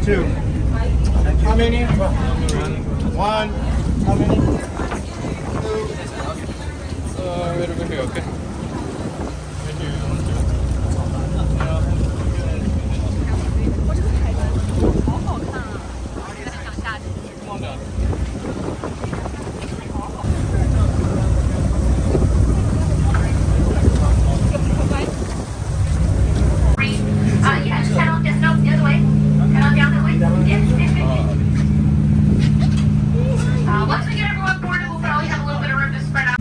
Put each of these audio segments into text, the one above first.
Two. How many? One. How many? Two. Wait over here, okay? Thank you. Yeah, just head on, just no, the other way. Head on down that way. Once we get everyone boarded, we'll probably have a little bit of room to spread out.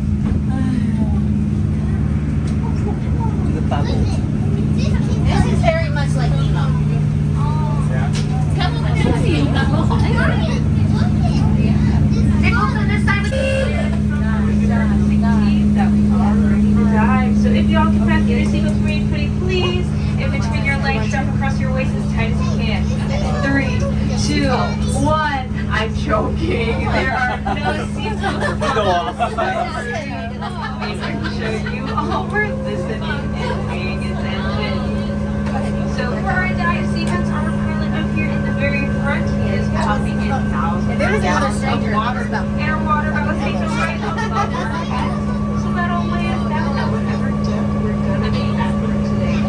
This is very much like Nemo. Come on, And also this time So if y'all can pack your seatbelts for me, pretty please. In between your legs, strap across your waist as tight as you can. 3, 2, 1. I'm joking. There are no seatbelts. Making sure you all were listening and paying attention. So for our dive sequence, our pilot up here in the very front, he is pumping in thousands of gallons of water. And our water bottle takes us right up above our heads. So that'll weigh us down to whatever depth we're gonna be at for today.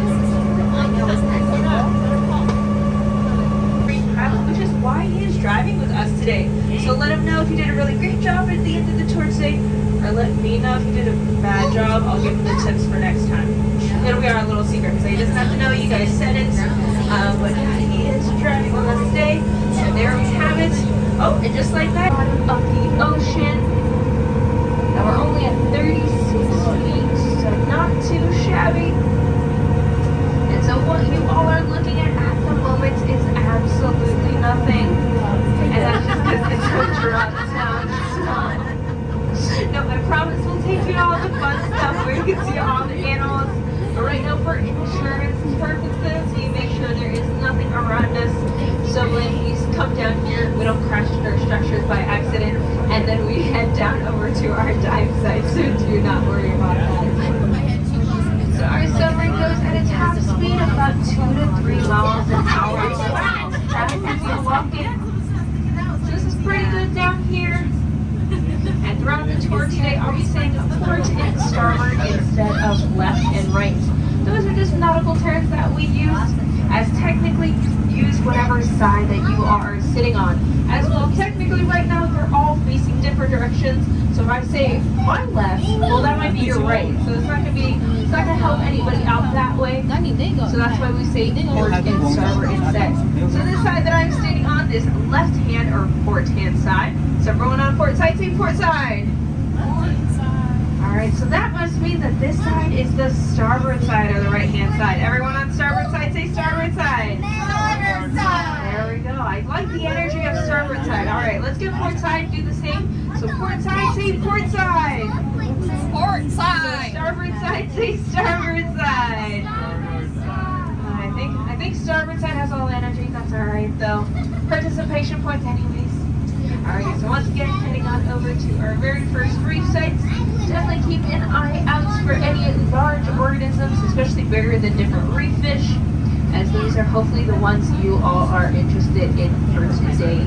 Pilot, which is why he is driving with us today. So let him know if you did a really great job at the end of the tour today, or let me know if you did a bad job. I'll give him the tips for next time. It'll be our little secret, so he doesn't have to know. You guys said it. But he is driving with us today. So there we have it. Oh, and just like that, bottom of the ocean. Now we're only at 36 feet, so not too shabby. And so what you all are looking at the moment is absolutely nothing. And that's just because it's a drop down sun. No, I promise we'll take you to all the fun stuff where you can see all the animals. But right now, for insurance purposes, we make sure there is nothing around us. So when we come down here, we don't crash our structures by accident. And then we head down over to our dive site, so do not worry about that. So our submarine goes at a top speed of about 2 to 3 miles an hour. As you're walking. So this is pretty good down here. And throughout the tour today, I'll be saying port and starboard instead of left and right. Those are just nautical terms that we use, as technically use whatever side that you are sitting on. As well, technically right now they're all facing different directions. So if I say my left, well that might be your right. So it's not gonna help anybody out that way. So that's why we say port and starboard instead. So this side that I'm standing on, this left hand or port hand side. So everyone on port side, say port side. Alright, so that must mean that this side is the starboard side or the right hand side. Everyone on starboard side, say starboard side. Starboard side. There we go. I like the energy of starboard side. Alright, let's get port side, do the same. So port side, say port side. Port So side. starboard side, say starboard side. I think starboard side has all the energy. That's alright though. Participation points anyways. Alright, so once again, heading on over to our very first reef sites. Definitely keep an eye out for any large organisms, especially bigger than different reef fish, as these are hopefully the ones you all are interested in for today.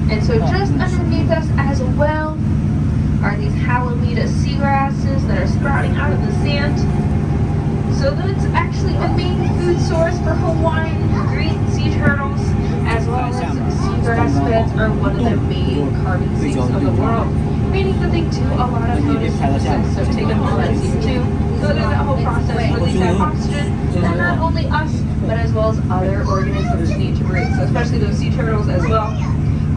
And so just underneath us as well are these Halimeda seagrasses that are sprouting out of the sand. So that's actually a main food source for Hawaiian green sea turtles, as well as seagrass beds are one of the main carbon sinks of the world, meaning that they do a lot of photosynthesis, so take up all that CO2, go through that whole process, release that oxygen, and not only us, but as well as other organisms need to breathe, so especially those sea turtles as well.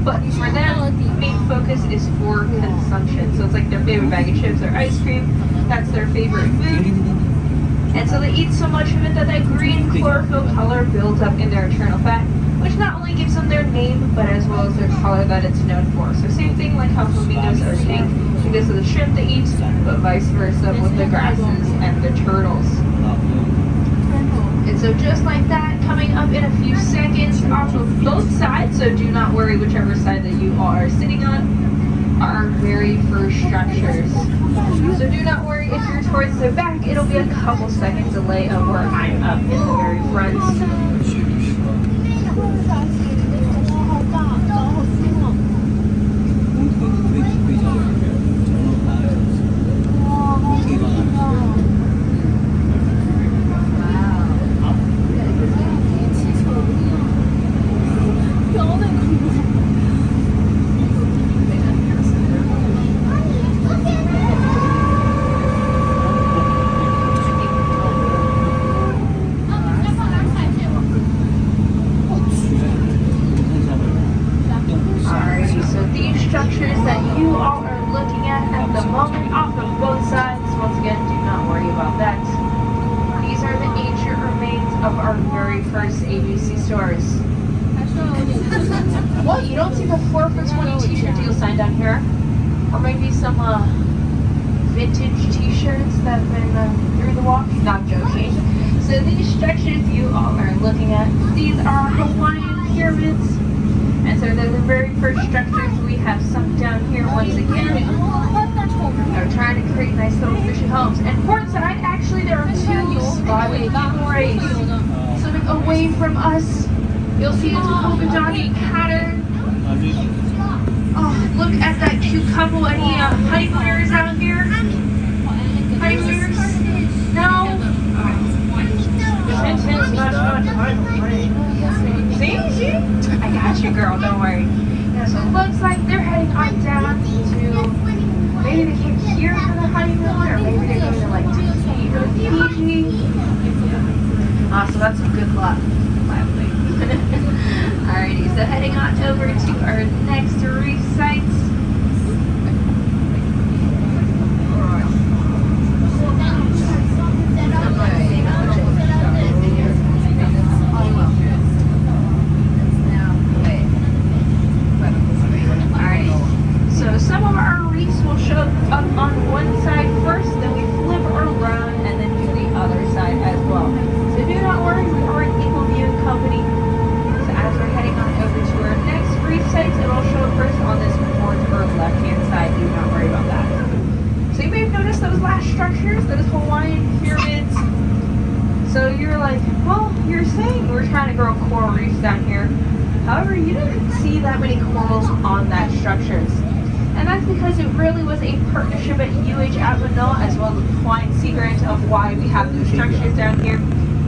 But for them, the main focus is for consumption, so it's like their favorite bag of chips or ice cream, that's their favorite food. And so they eat so much of it that that green chlorophyll color builds up in their internal fat, which not only gives them their name, but as well as their color that it's known for. So same thing like how flamingos are pink because of the shrimp they eat, but vice versa with the grasses and the turtles. And so just like that, coming up in a few seconds off of both sides, so do not worry whichever side that you are sitting on. are our very first structures. So do not worry if you're towards the back, it'll be a couple second delay of where I'm up in the very front. Alrighty, so these structures that you all are looking at the moment off of both sides, once again, do not worry about that. These are the ancient remains of our very first ABC stores. What? You don't see the 4 for 20 t-shirt deal sign down here? Or maybe some vintage t-shirts that have been through the walk? Not joking. So these structures you all are looking at, these are Hawaiian pyramids. And so they're the very first structures we have sunk down here once again. They're trying to create nice little fishy homes. And portside, actually, there are 2 spotted rays swimming away from us. You'll see this polka dotted pattern. Oh, look at that cute couple. Any honeymooners out here? Honeymooners? No? See? I got you, girl. Don't worry. Yeah, so it looks like they're heading on down to maybe they came here for the honeymoon, or maybe they're going to like Tahiti or Fiji. So that's some good luck, probably. Alrighty, so heading on over to our next reef sites. Some of our reefs will show up on one side first, then we flip around and then do the other side as well. So do not worry, we are an equal viewing company. So as we're heading on over to our next reef sites, it will show up first on this fourth or left-hand side. Do not worry about that. So you may have noticed those last structures, those Hawaiian pyramids. So you're like, well, you're saying we're trying to grow coral reefs down here. However, you didn't see that many corals on that structures. And that's because it really was a partnership at UH at Manoa, as well as the Hawaiian Sea Grant, of why we have those structures down here.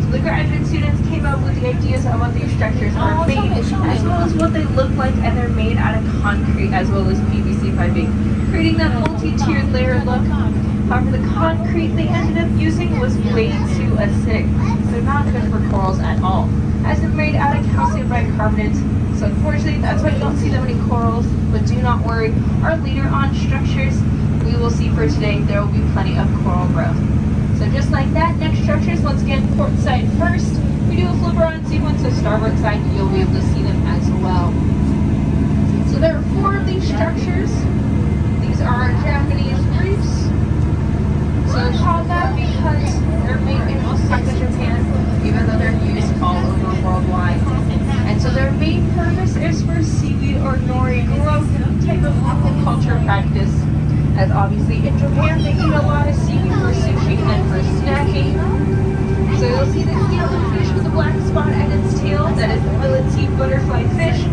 So the graduate students came up with the ideas of what these structures are made, as well as what they look like, and they're made out of concrete as well as PVC piping, creating that multi-tiered layer look. However, the concrete they ended up using was way too acidic, so not good for corals at all, as it's made out of calcium bicarbonate. So unfortunately, that's why you don't see that many corals, but do not worry. Our leader on structures, we will see for today, there will be plenty of coral growth. So just like that, next structures, once again, port side first. We do a flip around sequence, so starboard side, you'll be able to see them as well. So there are 4 of these structures. These are our Japanese reefs. So it's called that because they're made in Osaka, Japan, even though they're used all over worldwide. And so their main purpose is for seaweed or nori growth type of aquaculture practice. As obviously in Japan they eat a lot of seaweed for sushi and for snacking. So you'll see this yellow fish with a black spot at its tail. That is the millet-sea butterfly fish,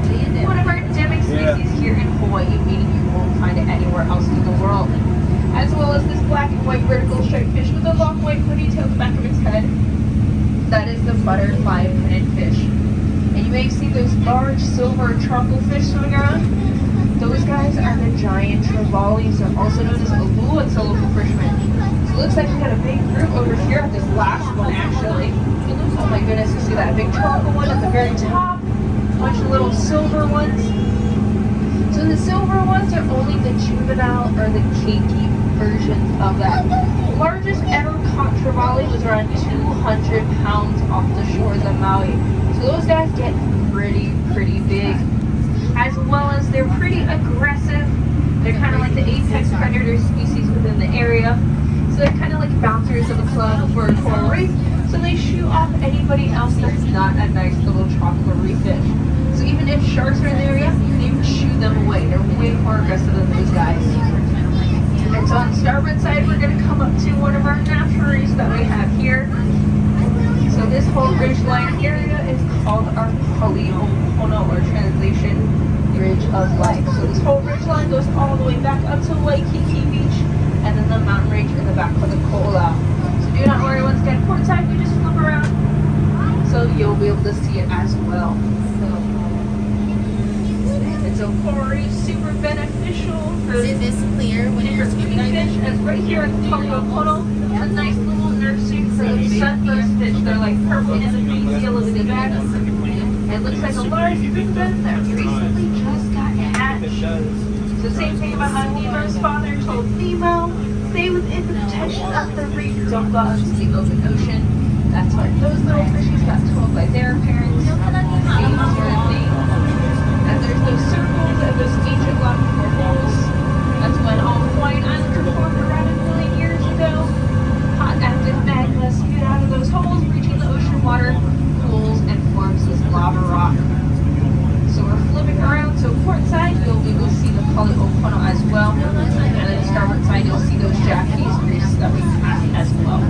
one of our endemic species here in Hawaii, meaning you won't find it anywhere else in the world. As well as this black and white vertical striped fish with a long white ponytail at the back of its head. That is the butterfly hooded fish. And you may see those large silver charcoal fish swimming around. Those guys are the giant trevallies, they're also known as alua to local fishermen. So it looks like we got a big group over here at this last one actually. Oh my goodness, you see that big charcoal one at the very top, a bunch of little silver ones. So the silver ones are only the juvenile or the keiki versions of that. The largest ever caught trevally was around 200 pounds off the shores of Maui. So those guys get pretty big. As well as they're pretty aggressive. They're kind of like the apex predator species within the area. So they're kind of like bouncers of the club for a coral reef. So they shoo off anybody else that's not a nice little tropical reef fish. So even if sharks are in the area, you can even shoo them away. They're way more aggressive than those guys. And so on the starboard side, we're going to come up to one of our natural reefs that we have here. So this whole ridgeline area is called our Polyhono, or translation, Ridge of Life. So this whole ridgeline goes all the way back up to Waikiki Beach, and then the mountain range in the back called the Ko'olau. So do not worry, once again, port side, we just flip around, so you'll be able to see it as well. So coral reef, super beneficial for Is this clear when you're swimming fish, as right here at the Polyhono, a nice little nursery for the sunburst fish. They're like purple in the face, yellow in the back. It looks like a large fin that recently just got hatched. So same thing about how Nemo's father told Nemo, stay within the protection of the reef, don't go out into the open ocean. That's why those little fishies got told by their parents. Same sort of thing. And there's those circles and those ancient black holes. That's when all Hawaiian Islands were formed around a million years ago. Hot active magma spewed out of those holes, reaching the ocean water, cools, and forms this lava rock. So we're flipping around. So port side, you'll be able to see the Polyhono as well. And then starboard side, you'll see those Japanese reefs that we have as well.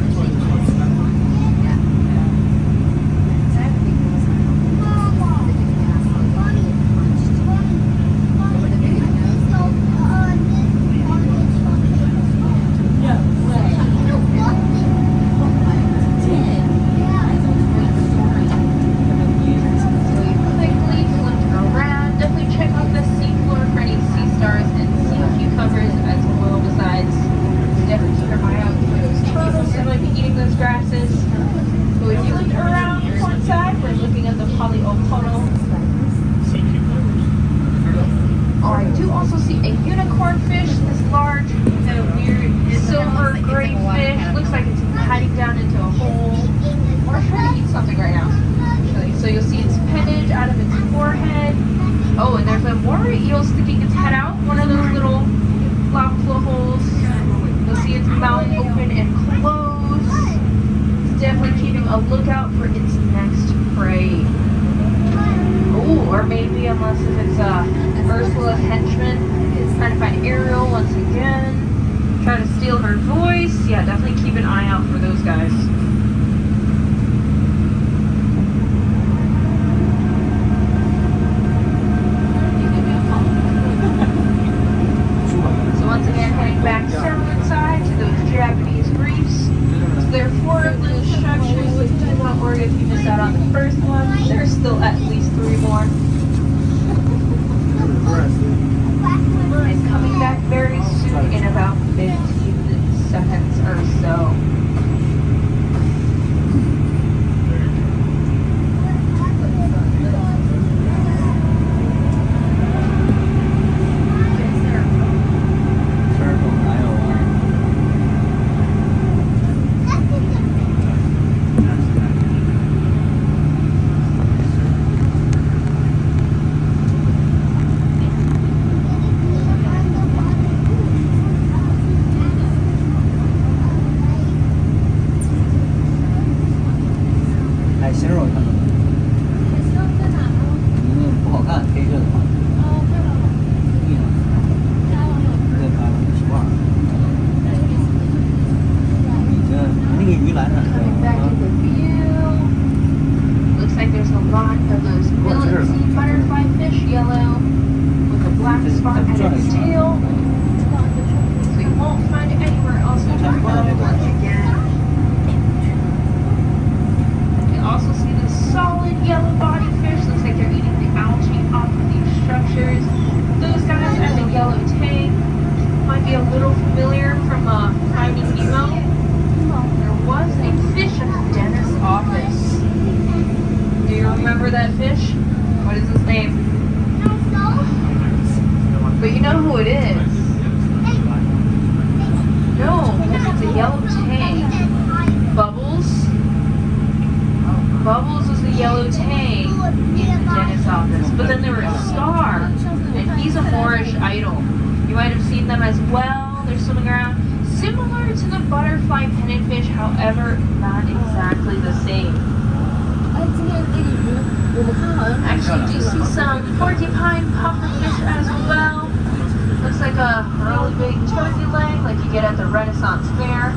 a really big turkey leg like you get at the Renaissance Fair.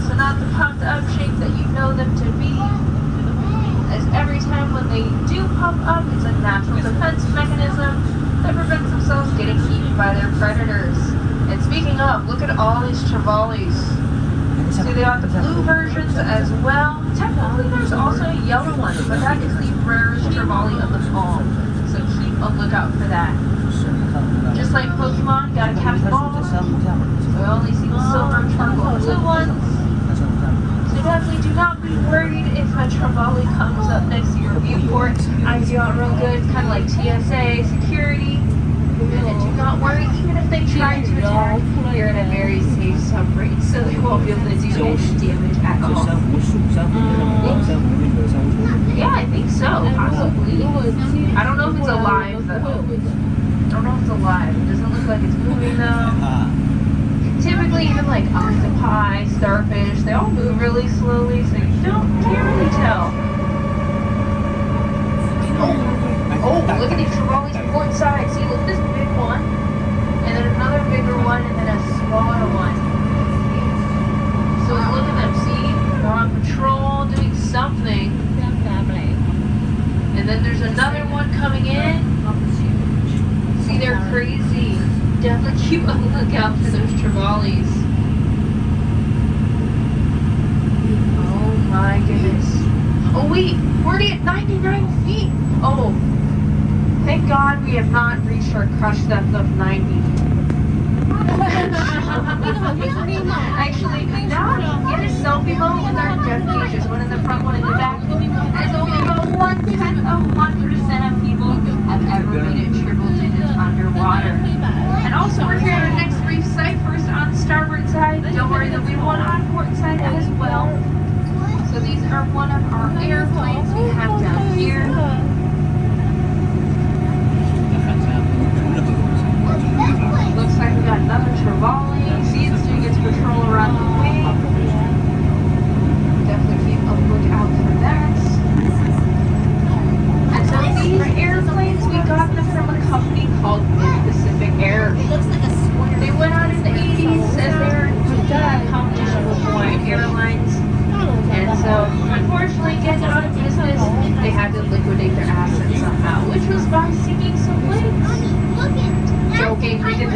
So not the puffed up shape that you know them to be. As every time when they do puff up, it's a natural defense mechanism that prevents themselves getting eaten by their predators. And speaking of, look at all these trevallies. See, they got the blue versions as well. Technically, there's also a yellow one, but that is the rarest trevally of them all. So keep a lookout for that. Just like Pokemon, gotta catch them all. We only see the silver, charcoal, blue ones. So definitely do not be worried if a trevally comes up next to your viewport. Eyes you out real good, kind of like TSA, security. And do not worry, even if they try to attack, you're in a very safe submarine, so they won't be able to do any damage at all. Yeah, I think so, possibly. I don't know if it's alive, though. I don't know if it's alive. It doesn't look like it's moving, though. Typically, even like octopi, starfish, they all move really slowly, so you can't really tell. Oh, look at these trevallies port side. See, look at this big one, and then another bigger one, and then a smaller one. So look at them, see? They're on patrol, doing something. And then there's another one coming in. See, they're crazy. Definitely keep a lookout for those trevallies. Oh my goodness. Oh wait, we're already at 99 feet. Oh. Thank God we have not reached our crush depth of 90. Actually, now get a selfie mode with our depth gauges, one in the front, one in the back. As only about 1/10 of 1% of people have ever made it triple digits underwater. And also, we're here at our next reef site, first on the starboard side. Don't worry, there'll be one on port side as well. So these are one of our airplanes we have down here. Looks like we got another trevally. See, it's doing its patrol around the wing. Definitely keep a lookout for that. And so these airplanes, we got them from a company called Pacific Air. They went out in the 80s as they were in competition with Hawaiian Airlines. And so, unfortunately, getting out of business, they had to liquidate their assets somehow, which was by sinking some planes. Joking, we did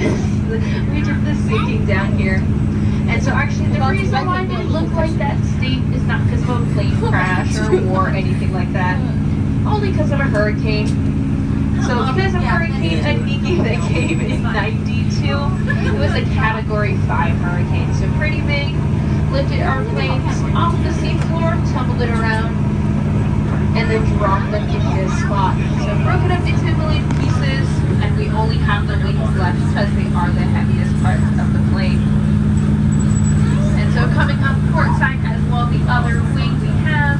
the sinking down here. And so actually the reason why they look like that state is not because of a plane crash or war or anything like that. Only because of a hurricane. So because of Hurricane Aniki that came in 92, it was a Category 5 hurricane. So pretty big, lifted our planes off the seafloor, tumbled it around, and then dropped them into this spot. So broke it up into a million pieces, and we only have the wings left because they are the heaviest parts of the plane. And so coming up port side as well, the other wing we have.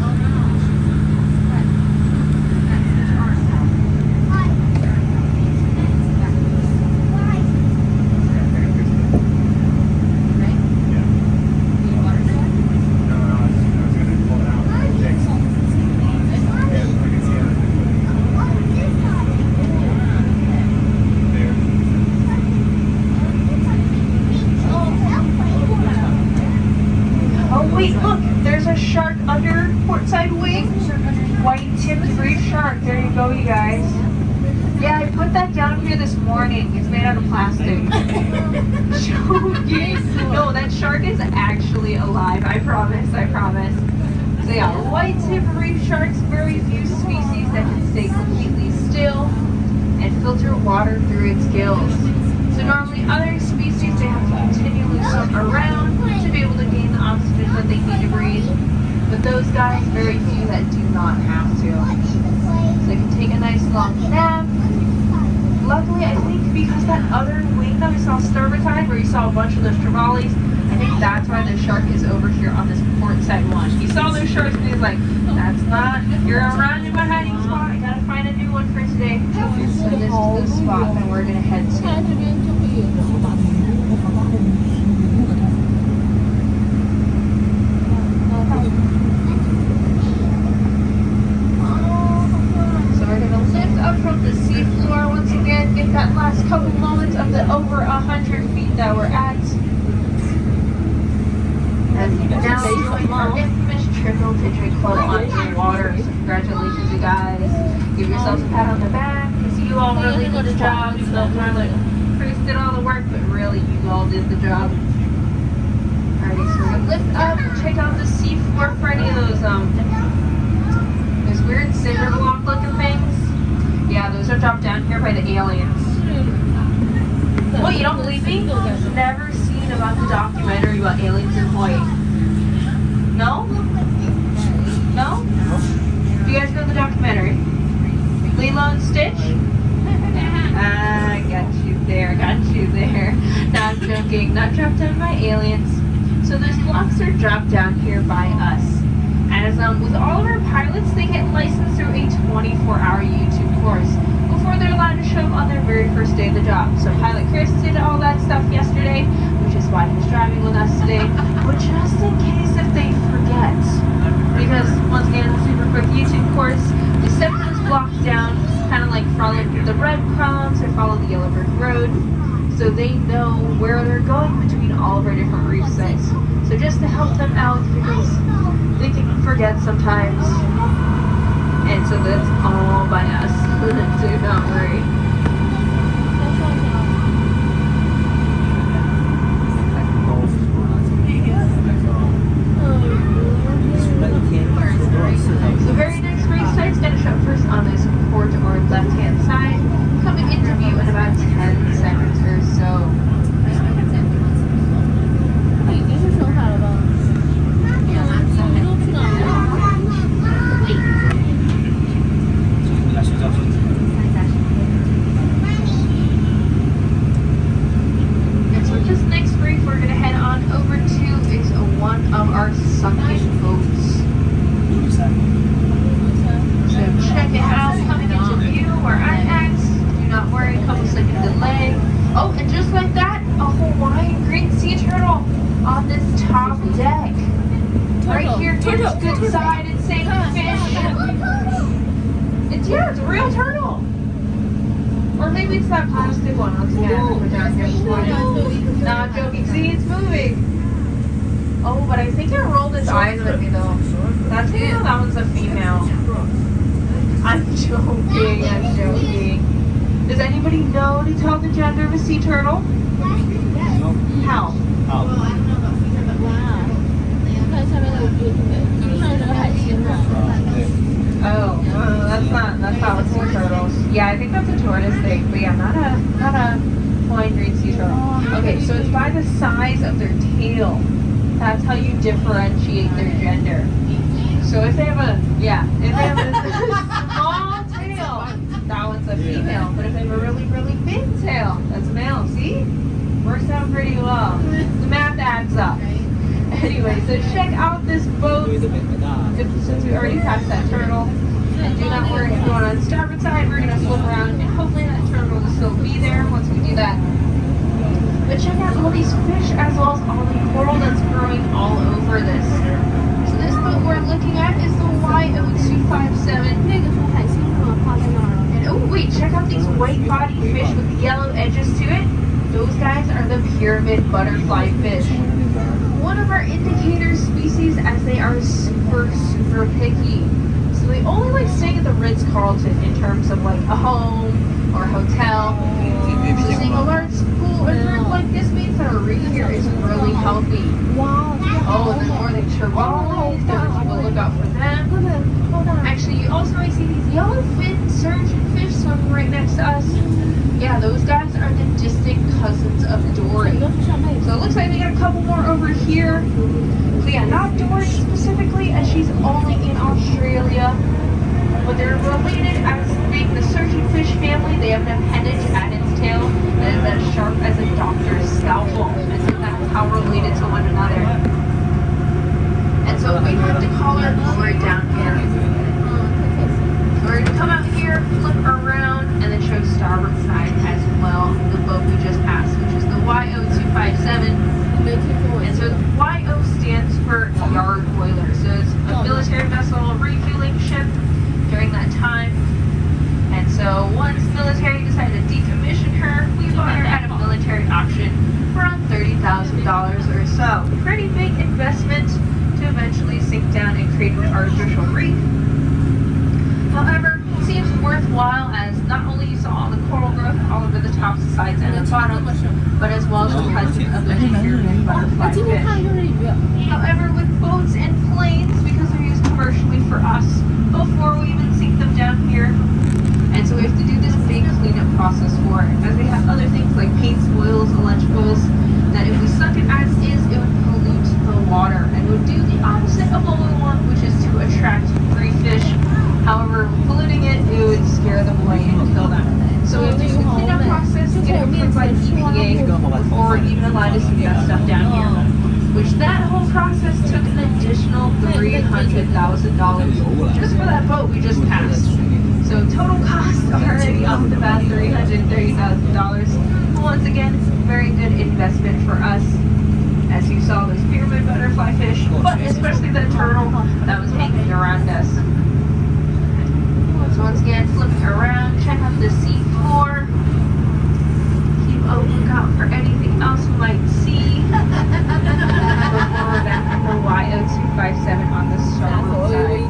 Wait, look, there's a shark under port side wing. White-tipped reef shark. There you go, you guys. Yeah, I put that down here this morning. It's made out of plastic. Joking. No, that shark is actually alive. I promise. So yeah, white-tipped reef sharks, very few species that can stay completely still and filter water through its gills. So normally other species, they have to continually swim around to be able to gain the oxygen that they need to breathe. But those guys, very few that do not have to. So they can take a nice long nap. Luckily, I think because that other wing that we saw starboard side, where you saw a bunch of those trevallies, I think that's why the shark is over here on this port side one. He saw those sharks and he was like, that's not, you're around in my hiding spot. I gotta find a new one for today. So this is the spot that we're gonna head to. So we're gonna lift up from the seafloor once again, get that last couple moments of the over 100 feet that we're at. As you can now join our infamous trickle to drink club on your water. So congratulations, you guys. Give yourselves a pat on the back. You all really did the job. You know, Chris did all the work, but really you all did the job. Alrighty, so we're gonna lift up and check out the seafloor for any of those weird cinder block looking things. Yeah, those are dropped down here by the aliens. What, you don't believe me? Never seen about the documentary about aliens in Hawaii. No? No? Do you guys know the documentary? Lilo and Stitch? Got you there. No, I'm joking. Not dropped down by aliens. So those blocks are dropped down here by us. As with all of our pilots, they get licensed through a 24-hour YouTube course before they're allowed to show up on their very first day of the job. So Pilot Chris did all that stuff yesterday, which is why he's driving with us today. But just in case if they forget, because once again, super quick YouTube course, we set those blocks down, kind of like follow the breadcrumbs or follow the yellow brick road, so they know where they're going between all of our different reef sites. So just to help them out, because they can forget sometimes, and so that's all by us. Do not worry. The very next reef site's going to show up first on this port or left-hand side, coming into view in about 10 seconds or so. And so just next reef we're going to head on over to is one of our sunken boats. So check it out, coming into view where I'm at. Do not worry, a couple second delay. Oh, and just like that, a Hawaiian green sea turtle on this top deck. Right here, it's good side and safe fish. It's a real turtle. Or maybe it's that plastic one. Once again, we're down here before. Not joking. See, it's moving. Oh, but I think it rolled its eyes at me though. That's it. That one's a female. I'm joking. Does anybody know to tell the gender of a sea turtle? How? Oh, that's not what sea turtles. Yeah, I think that's a tortoise thing, but yeah, not a Hawaiian green sea turtle. Okay, so it's by the size of their tail. That's how you differentiate their gender. So if they have a small tail, that one's a female. But if they have a really, really big tail, that's a male. See? Works out pretty well. The math adds up. Anyway, so check out this boat. Since we already passed that turtle. And do not worry, if going on the starboard side, we're going to flip around. And hopefully that turtle will still be there once we do that. But check out all these fish as well as all the coral that's growing all over this. So this boat we're looking at is the YO257. And oh wait, check out these white body fish with the yellow edges to it. Those guys are the pyramid butterfly fish. One of our indicator species, as they are super, super picky. So they only like staying at the Ritz-Carlton in terms of like a home or a hotel. So seeing a large school or group like this means that our reef here is really healthy. Wow. Oh, and then more like Chirales, different people look out for them. Actually, you also might see these yellowfin surgeon fish swimming right next to us. Yeah, those guys are the distant cousins of Dory. So it looks like we got a couple more over here. So yeah, not Dory specifically, as she's only in Australia. But they're related as being the surgeonfish family. They have an appendage at its tail that is as sharp as a doctor's scalpel. And so that's how related to one another. And so we have to call our Dory down here. We're going to come out here, flip around, and then show starboard side as well. The boat we just passed, which is the YO257. And so YO stands for yard boiler. So it's a military vessel refueling ship during that time. And so once the military decided to decommission bottom, but as well as the presence of the pyramid butterfly fish. However, with boats and planes, because they're used commercially for us, before we even sink them down here, and so we have to do this big cleanup process for it, as they have other things like paints, oils, electricals, that if we sunk it as is, it would pollute the water, and would do the opposite of what we want, which is to attract free fish. However, polluting it, it would scare them away and kill them. So we have to do the cleanup process, get it approved by the EPA before we're even allowed to see that stuff down here. Which that whole process took an additional $300,000 just for that boat we just passed. So total cost already off the bat $330,000. Once again, very good investment for us. As you saw, those pyramid butterfly fish, but especially that turtle that was hanging around us. So once again, flipping around, check out the sea floor. Keep a lookout for anything else we might see. Before we're back at the YO257 on the starboard side.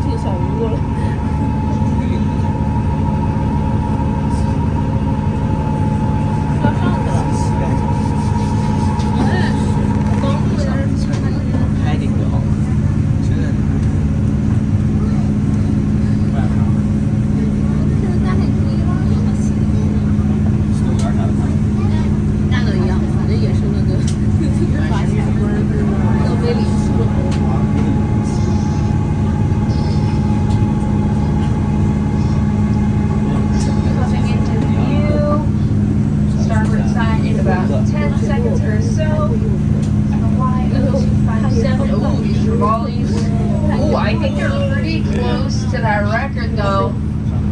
I think they're pretty close to that record though.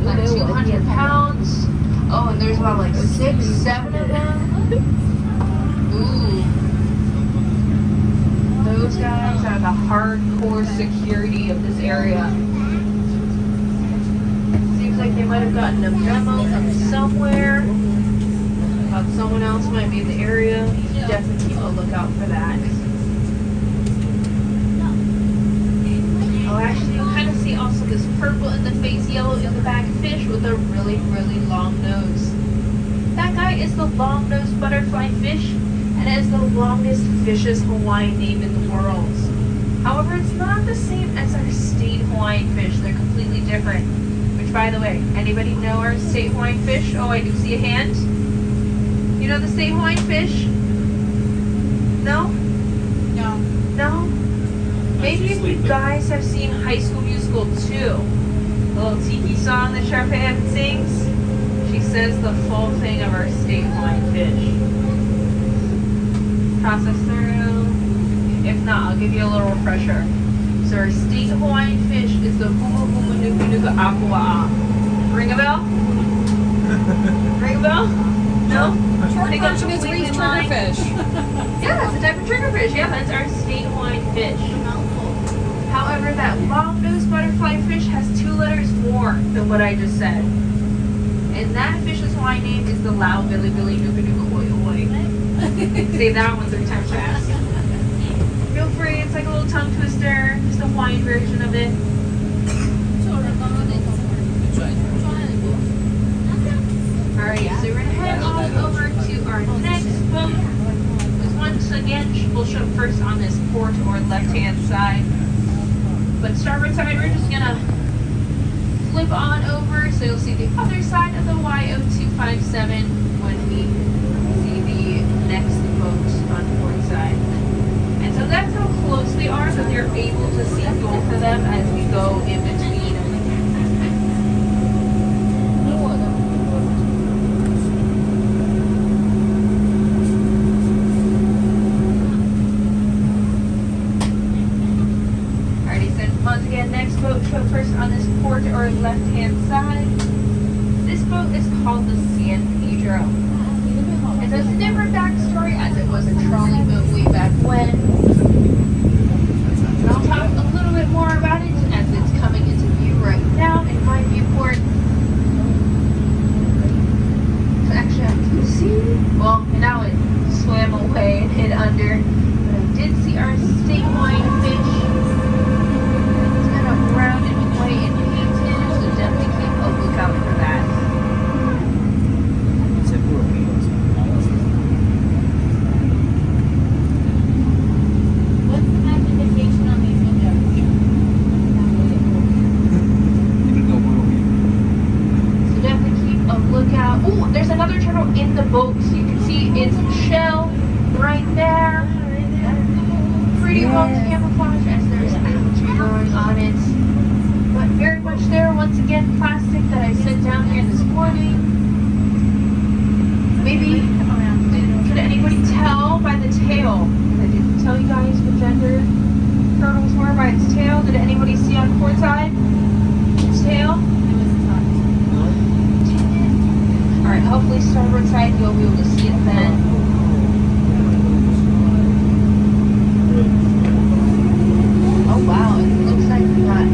Like 200 pounds. Oh, and there's about like 6, 7 of them. Ooh. Those guys are the hardcore security of this area. Seems like they might have gotten a memo from somewhere about someone else might be in the area. Definitely keep a lookout for that. Oh, actually, you kind of see also this purple in the face, yellow in the back fish with a really, really long nose. That guy is the long-nosed butterfly fish, and it is the longest fish's Hawaiian name in the world. However, it's not the same as our state Hawaiian fish. They're completely different. Which, by the way, anybody know our state Hawaiian fish? Oh, I do see a hand. You know the state Hawaiian fish? No? No. No? Maybe if you guys have seen High School Musical 2, the little tiki song that Sharpay sings, she says the full thing of our state Hawaiian fish. Process through. If not, I'll give you a little refresher. So our state Hawaiian fish is the Huma Huma Nuku Nuku Akua'a. Ring a bell? Ring a bell? No? Short version is reef triggerfish. Yeah, it's a type of triggerfish. Yeah, that's our state Hawaiian fish. However, that long-nosed butterfly fish has 2 letters more than what I just said. And that fish's Hawaiian name is the Lau Billy Billy Nuku Nuku Oi Oi. Say that one 3 times fast. Feel free, it's like a little tongue twister, just a Hawaiian version of it. Alright, so we're gonna head on over to our next boat. This once again will show up first on this port or left-hand side. But starboard side, we're just gonna flip on over so you'll see the other side of the YO257 when we see the next boat on port side. And so that's how close they are, so you're able to see both of them as we go in between. Once again, next boat show first on this port or left-hand side. This boat is called the San Pedro. It has a different backstory as it was a trolley boat way back when. And I'll talk a little bit more about it as it's coming into view right now in my viewport. So actually, I do see, well, now it swam away and hid under, but I did see our state Hawaiian fish. Round and white and painted, so definitely keep the boat. So you can see its shell right there. Pretty well camouflaged as there's algae growing on it. But very much there, once again, plastic that I set down here this morning. Maybe, could anybody tell by the tail? I didn't tell you guys what gender turtles were by its tail. Did anybody see on port side? Its tail? Alright, hopefully starboard side you'll be able to see it then. Oh wow, it looks like we got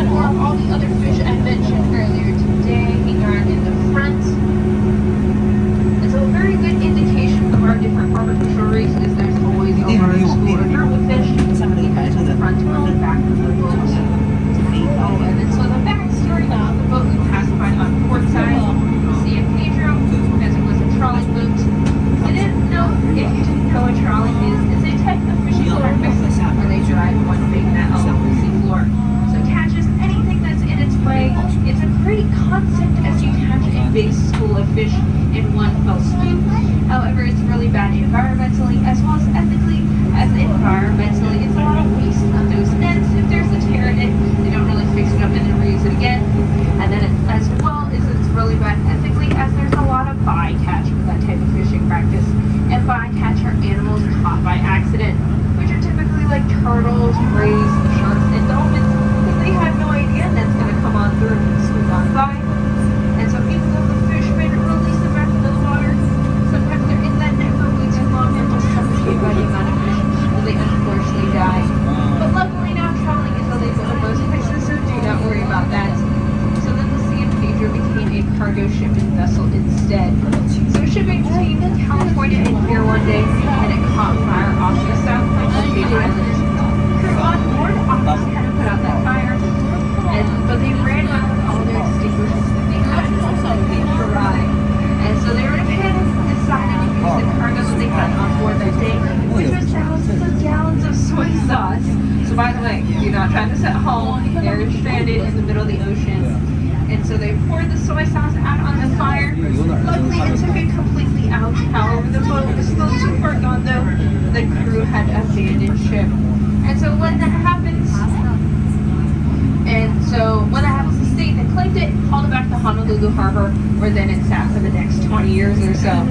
more of all the other fish I mentioned earlier today hanging around in the front. And so a very good indication of our different artificial reefs is there's always a large school or group of fish in the front or the back of the boat. Oh, and then so the backstory of the boat we classified on port side, San Pedro, as it was a trawling boat. I didn't know if you didn't know what trawling is. It's a type of fishing practice where they drive one big net along the seafloor. So it catches anything that's in its way. It's a great concept as you catch a big school of fish in one fell swoop. However, it's really bad environmentally as well as ethically. As environmentally, it's a lot of waste on those nets. If there's a tear in it, they don't really fix it up and then reuse it again. And then as well as it's really bad ethically, as there's a lot of bycatch with that type of fishing practice. And bycatch are animals caught by accident, which are typically like turtles, rays, sharks, and dolphins, because they have no idea that's going to come on through and swoop on by. And so even though the fishermen release them back into the water, sometimes they're in that net for way too long and just suffocated by the amount of fish, so they unfortunately die. But luckily now trawling is illegal in most places, so do not worry about that. So then the San Pedro became a cargo shipping vessel instead. So shipping between California and here one day, and it caught fire off the south coast of Cape Island. Crew on board obviously had to put out that fire, but they ran out with all their extinguishers that they had, like they dry. And so they were in a panic, decided to use the cargo that they had on board that day, which was thousands of gallons of soy sauce. So by the way, do not try this at home. They're stranded in the middle of the ocean. And so they poured the soy sauce out on the fire. Luckily, it took it completely out. However, the boat was still too far gone, though. The crew had abandoned ship. And so when that happens, the state that claimed it hauled it back to Honolulu Harbor, where then it sat for the next 20 years or so.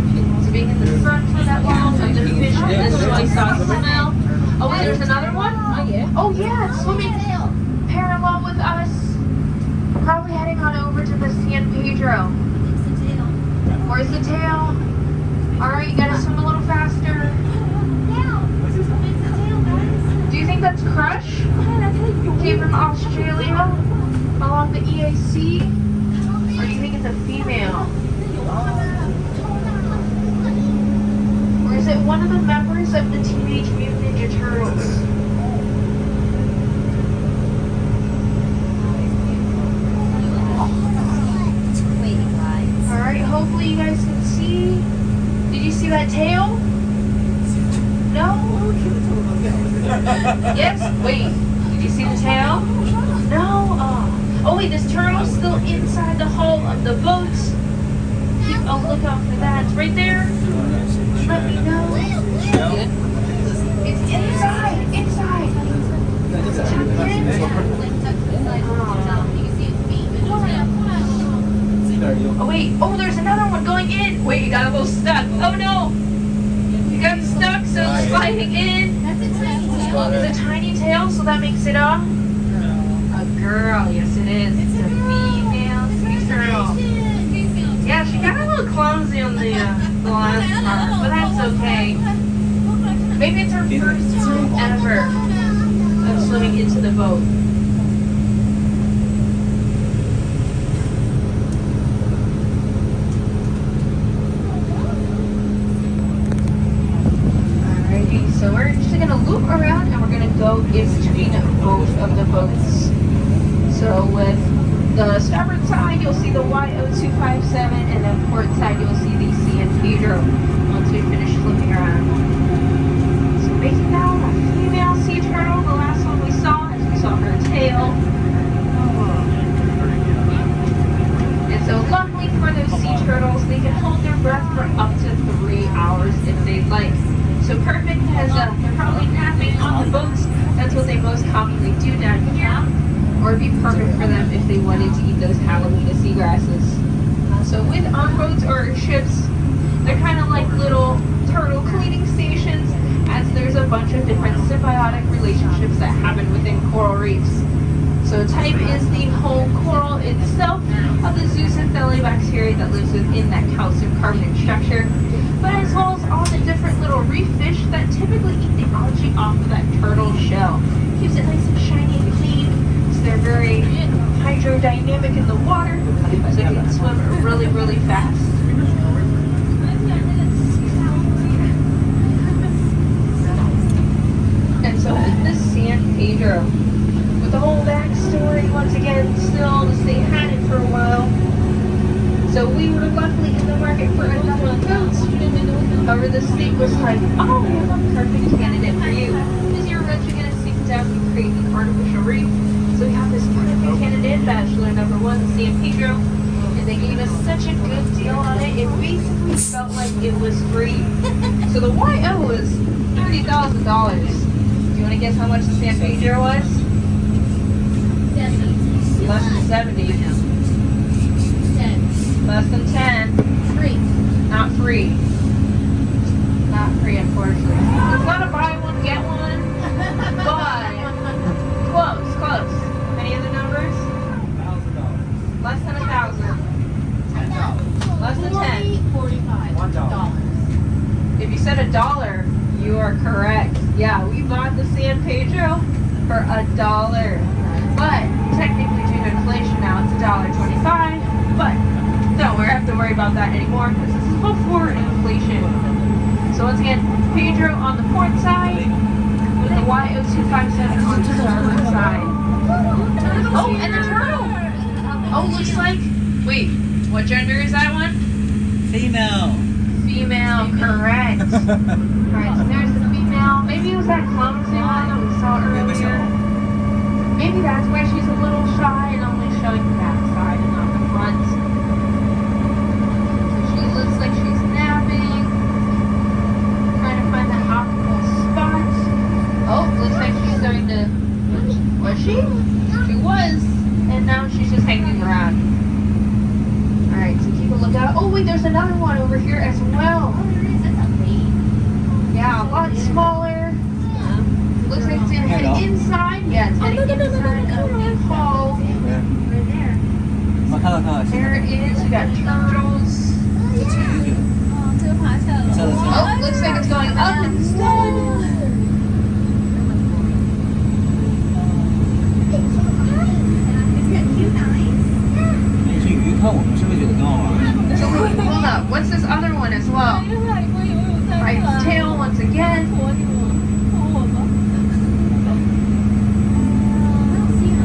So being in the front for that long, of the fish and the soy sauce smell. Oh, wait, there's another one? Oh, yeah, it's swimming parallel with us. Probably heading on over to the San Pedro. Where's the tail? Alright, you gotta swim a little faster. Do you think that's Crush? Came from Australia along the EAC? Or do you think it's a female? Or is it one of the members of the Teenage Mutant Ninja Turtles? Alright, hopefully you guys can see. Did you see that tail? No? Yes? Wait, did you see the tail? No? Oh wait, this turtle's still inside the hull of the boat. Keep a lookout for that. It's right there. Let me know. It's inside! Inside! Oh wait, oh there's another one going in! Wait, you got a little stuck. Oh no! You got stuck, so it's sliding in. It's a tiny tail, so that makes it a girl. Yes it is. It's a female sea turtle. Yeah, she got a little clumsy on the last part, but that's okay. Maybe it's her first time ever of swimming into the boat. So we're actually going to loop around and we're going to go in between both of the boats. So with the starboard side, you'll see the YO257, and then port side, you'll see the San Pedro once we finish flipping around. So making now a female sea turtle, the last one we saw, as we saw her tail. And so luckily for those sea turtles, they can hold breath for up to 3 hours if they'd like. So perfect as they're probably napping on the boats. That's what they most commonly do down here. Or it'd be perfect for them if they wanted to eat those Halibut seagrasses. So with on boats or ships, they're kind of like little turtle cleaning stations, as there's a bunch of different symbiotic relationships that happen within coral reefs. So type is the whole coral itself of the zooxanthellae bacteria that lives within that calcium carbonate structure, but as well as all the different little reef fish that typically eat the algae off of that turtle shell. Keeps it nice and shiny and clean, so they're very hydrodynamic in the water, so they can swim really, really fast. And so with this San Pedro, with the whole backstory, once again, still the state had it for a while. So we were luckily in the market for another boat. However, the state was like, oh, we have a perfect candidate for you, because you're eventually going to sink down and create an artificial reef. So we have this perfect candidate, bachelor number 1, the San Pedro, and they gave us such a good deal on it. It basically felt like it was free. So the YO was $30,000. Do you want to guess how much the San Pedro was? Less than 70. 10. Less than 10. Free. Not free. Not free, unfortunately. It's not a buy one, get one. But close, close. Any other numbers? Less than 1,000. Less than 10. $45. If you said $1, you are correct. Yeah, we bought the San Pedro for $1. But technically, due to inflation now, it's $1.25. But don't have to worry about that anymore, because this is before inflation. So once again, Pedro on the port side, with the YO257 on the starboard side. Oh, and the turtle! Oh, looks like, wait, what gender is that one? Female. Female, correct. Alright, so there's the female. Maybe it was that clumsy one that we saw earlier. Maybe that's why she's a little shy and only showing the back side and not the front. So she looks like she's napping. Trying to find that optimal spot. Oh, looks like she's starting to... Was she? She was. And now she's just hanging around. Alright, so keep a lookout. Oh wait, there's another one over here as well. Yeah, a lot smaller. Looks like it's gonna head inside. Yeah, it's heading inside of the hall. There it is. We got turtles. Oh, looks like it's going up instead. 是鱼看我们是不是觉得更好玩？ So hold up. What's this other one as well? By its tail once again.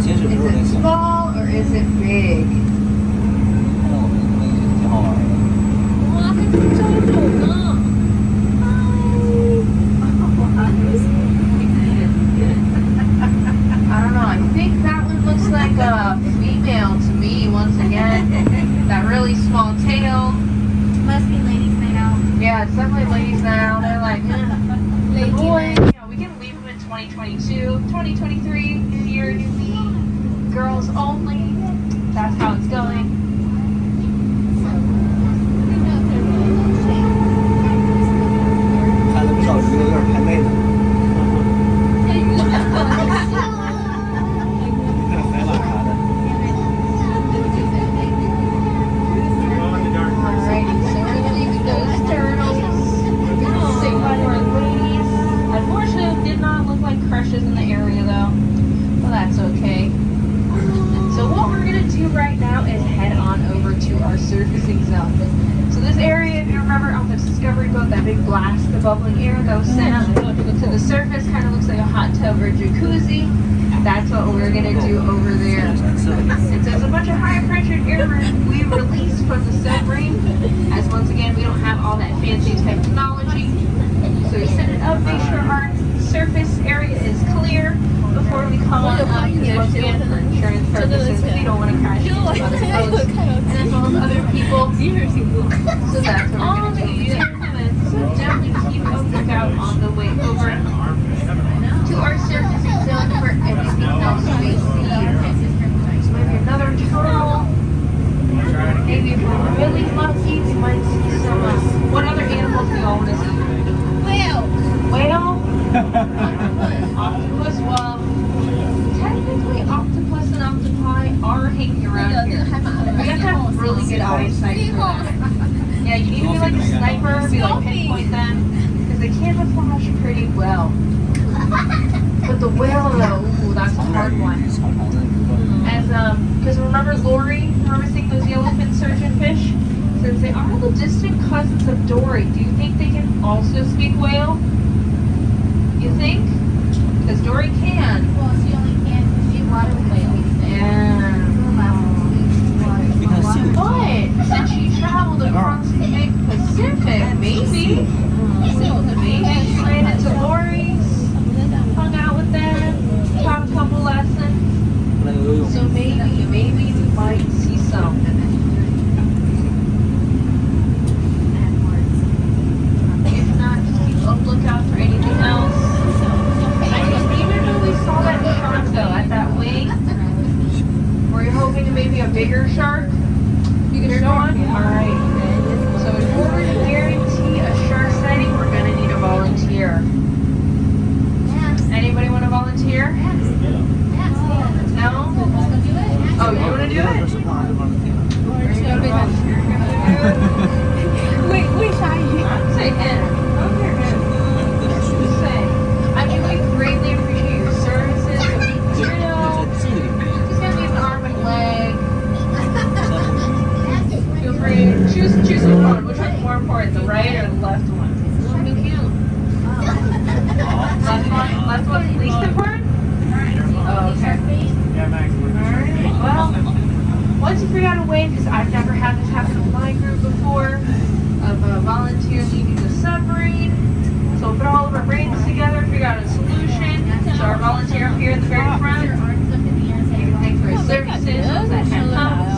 潜水 Is 不是 it 很小， small or is it big? 看到我们那个挺好玩的。 I don't know. I think that one looks like a female to me once again. That really small tail. Must be ladies' night out. Yeah, it's definitely ladies now. They're like, the boy. You know, we can leave them in 2022, 2023, new year, new me. Girls only. That's how it's going. 看了不少鱼，有点排妹的。看海马啥的。 Alrighty, so we're gonna leave those turtles. Say bye to our ladies. Unfortunately, it did not look like crushes in the area though. Well, that's okay. So what we're gonna do right now is head on over to our surfacing zone. So this area, if you remember on the Discovery boat, that big blast of bubbling air that was sent up to the surface kind of looks like a hot tub or jacuzzi. That's what we're gonna do over there. And so there's a bunch of high pressure air we release from the submarine, as once again we don't have all that fancy technology. So we set it up, make sure our surface area is clear before we come on up to the once again, for insurance purposes, we don't want to crash into other boats as well as other people. So that's what we're going to do. So definitely keep a lookout on the way over to our surfacing zone for anything else we see. So maybe another turtle. Maybe if we're really lucky, we might see some. What other animals do you all want to see? Whale? Octopus? Well, technically octopus and octopi are hanging around here. We have to have really good eyesight for them. Yeah, you need to be like a sniper, be like pinpoint them, because they camouflage pretty well. But the whale though, ooh, that's a hard one. As because remember Lori harvesting those yellowfin surgeonfish? Since they are the distant cousins of Dory, do you think they can also speak whale? You think? Because Dory can. Well, she only can see water whales. Yeah. But since she traveled across the big Pacific, maybe she ran into Lori's, hung out with them, taught a couple lessons. So maybe we might see some. If not, just keep a lookout for anything else. I didn't even know we saw that shark though at that wake. Were you hoping to maybe a bigger shark? Bigger shark? Alright. So in order to guarantee a shark sighting, we're gonna need a volunteer. Anybody want to volunteer? No? Oh, you want to do it? Wait, Shaggy. I'd say him. Okay, man. Just say. I mean, we greatly appreciate your services. You know, he's gonna be an arm and leg. Feel free. Choose a phone. Which one's more important, the right or the left one? Thank you. Left one's least important? Oh, okay. Alright, well, once you figure out a way, because I've never had this happen in my group before, of a volunteer leaving the submarine. So we'll put all of our brains together, figure out a solution. So our volunteer up here in the very front, thanks for his services, that hand pumps.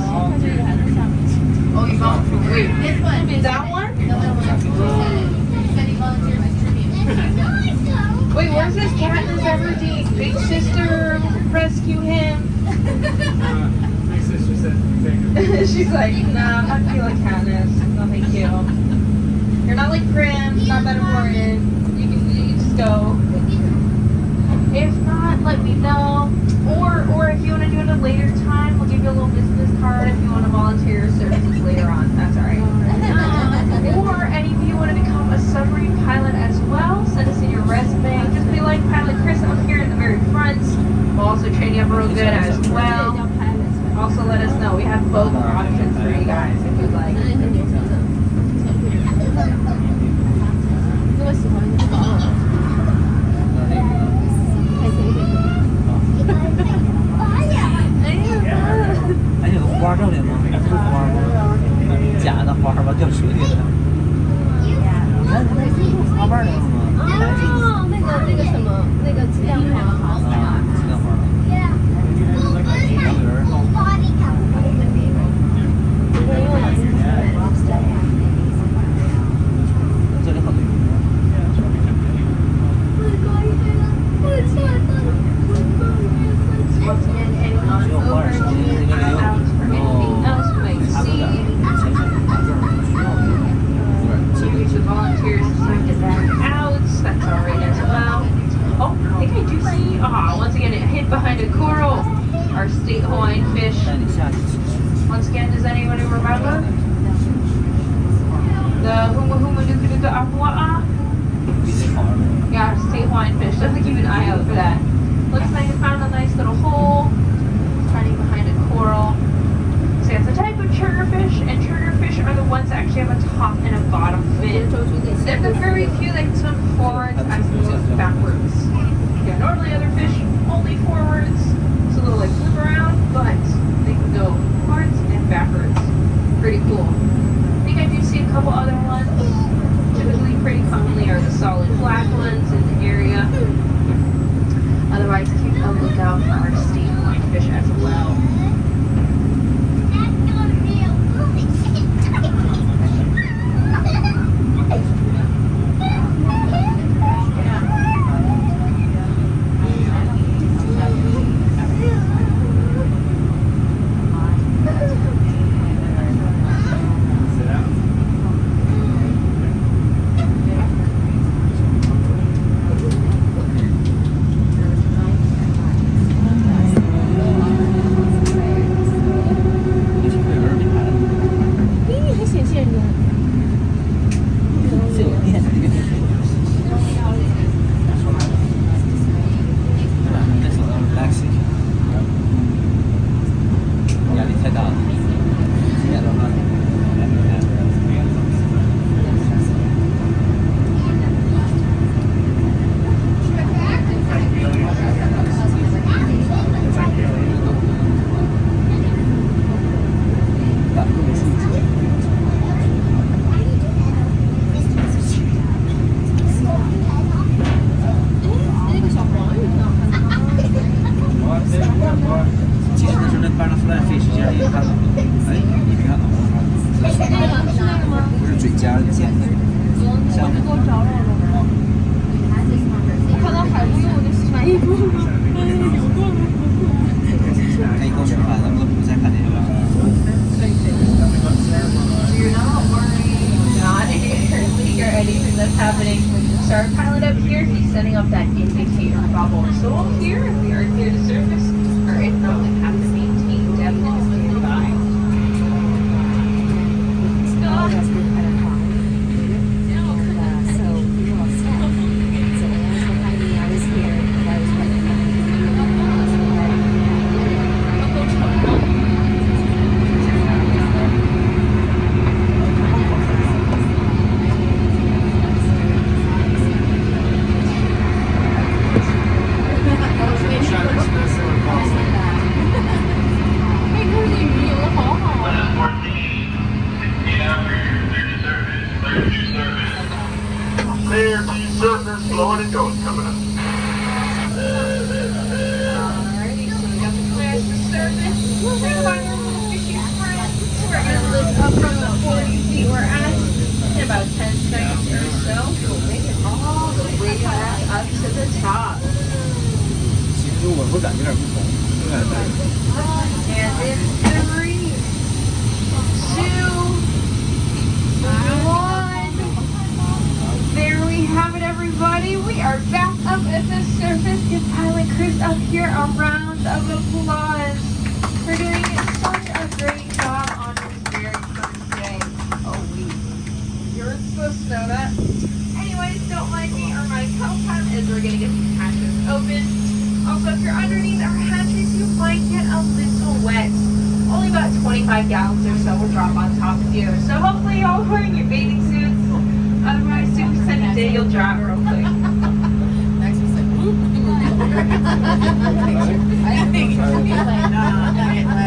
Oh, you volunteered. Wait, that one? Wait, where's this Katniss Everdeen? Big sister, rescue him. Big sister said, take it. She's like, nah, I'm not feeling Katniss. No, thank you. You're not like Grim, not that important. You can just go. If not, let me know. Or if you want to do it at a later time, we'll give you a little business card if you want to volunteer your services later on. That's alright. Or any of you want to become a submarine pilot as well, send us in your resume. Just be like Pilot Chris up here in the very front. We'll also train you up real good as well. Also let us know. We have both options for you guys if you'd like. Once again, does anybody remember? The Huma Huma Duka Duka Aqua'a? Yeah, state Hawaiian fish. Definitely keep an eye out for that. Looks like it found a nice little hole. It's hiding behind a coral. So it's a type of triggerfish, and triggerfish are the ones that actually have a top and a bottom fin. They're the very few that can swim forwards and move backwards. Yeah, normally other fish only forwards. It's a little like flip around, but they can go forwards and backwards. Pretty cool. I think I do see a couple other ones. Typically pretty commonly are the solid black ones in the area. Otherwise, keep a lookout for our state one. I think it's like, nah, not